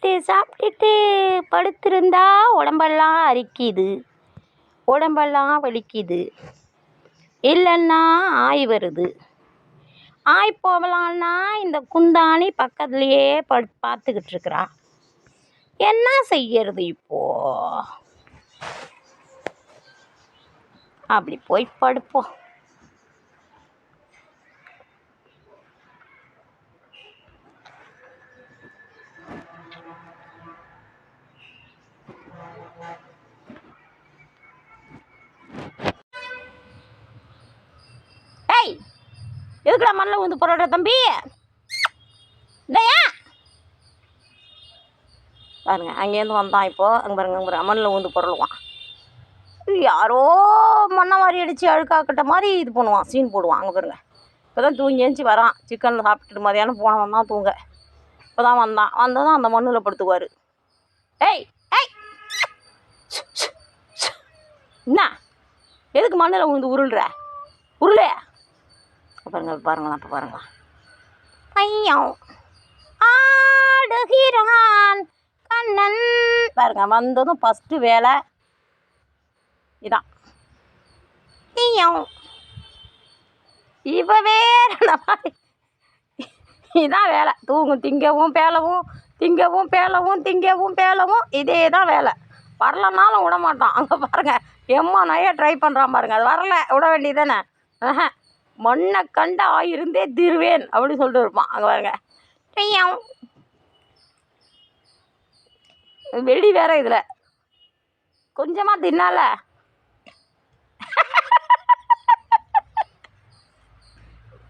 சாப்பிட்டுட்டு படுத்திருந்தா உடம்பெல்லாம் அரிக்குது, உடம்பெல்லாம் வலிக்குது, இல்லைன்னா ஆய் வருது. ஆய் போகலான்னா இந்த குந்தாணி பக்கத்துலேயே பார்த்துக்கிட்டு இருக்கிறா. என்ன செய்யறது இப்போ? அப்படி போய் படுப்போம். ஏய், எதுக்குடா மண்ணில் வந்து போராடுற தம்பி? இல்லையா பாருங்க, அங்கேருந்து வந்தான். இப்போது அங்கே பாருங்க, மண்ணில் வந்து பொருளுவான். யாரோ மண்ணை வாரி அடித்து அழுக்காக்கிட்ட மாதிரி இது பண்ணுவான், சீன் போடுவான். அங்கே பாருங்க, இப்போ தான் தூங்கி எழுந்துச்சி வரான். சிக்கன் சாப்பிட்டுட்டு மதியானம் போனவன் தான் தூங்க. இப்போ தான் வந்ததும் அந்த மண்ணில் படுத்துக்குவார். ஏய் ஏய், என்ன எதுக்கு மண்ணில் விழுந்து உருள்ற? உருளே பாருங்களா, இப்போ பாருங்களா. பையன் ஆடுகிறான் கண்ணன். பாருங்க, வந்ததும் ஃபஸ்ட்டு வேலை இதான். இவ வேற இதான் வேலை. திங்கவும் பேலவும், திங்கவும் பேலவும், திங்கவும் பேலவும், இதே தான் வேலை. வரலன்னாலும் விட மாட்டான். அங்கே பாருங்கள், எம்மா நிறைய ட்ரை பண்ணுறான் பாருங்கள். அது வரல, விட வேண்டியது தானே. மண்ணை கண்டு ஆயிருந்தே தீருவேன் அப்படின்னு சொல்லிட்டு இருப்பான். அங்கே பாருங்க, வெடி வேற இதில் கொஞ்சமாக தின்னால.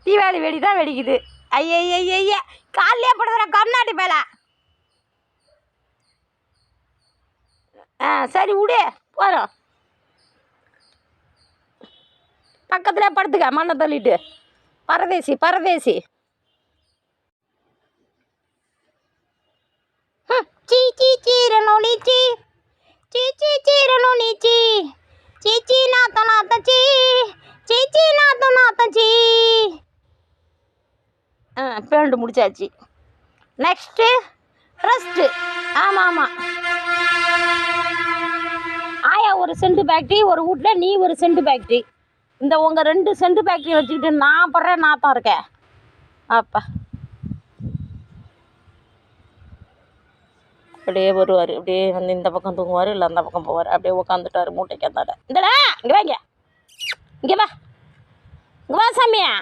தீபாவளி வெடி தான் வெடிக்குது. ஐய காலையே படுத்துற கண்ணாடி மேலே. சரி விடு, போகிறோம். பக்கத்தில் படுத்துக்க, மண்ணை தள்ளிட்டு. பரதேசி பரதேசி. சீ சீ சீரனோனி சீ சீ சீ சீரனோனி சீ சீ சீ நாத்த நாத்த சீ சீ சீ நாத்த நாத்த சீ. பேண்டு முடிச்சாச்சு. Next rest. ஆமாம், ஆயா ஒரு சென்ட் ஃபேக்ட்ரி, ஒரு வீட்டில் நீ ஒரு சென்ட் ஃபேக்ட்ரி. இந்த உங்கள் 2 சென்ட் ஃபேக்ட்ரி வச்சுக்கிட்டு நான் படுறேன், நான் தான் இருக்கேன். அப்பா அப்படியே வருவார். அப்படியே வந்து இந்த பக்கம் தூங்குவார், இல்லை அந்த பக்கம் போவார். அப்படியே உட்காந்துட்டார் மூட்டைக்கு அந்தாட. இந்தடா இங்கே வாங்க, இங்கே வா, இங்கே வா சாமியா.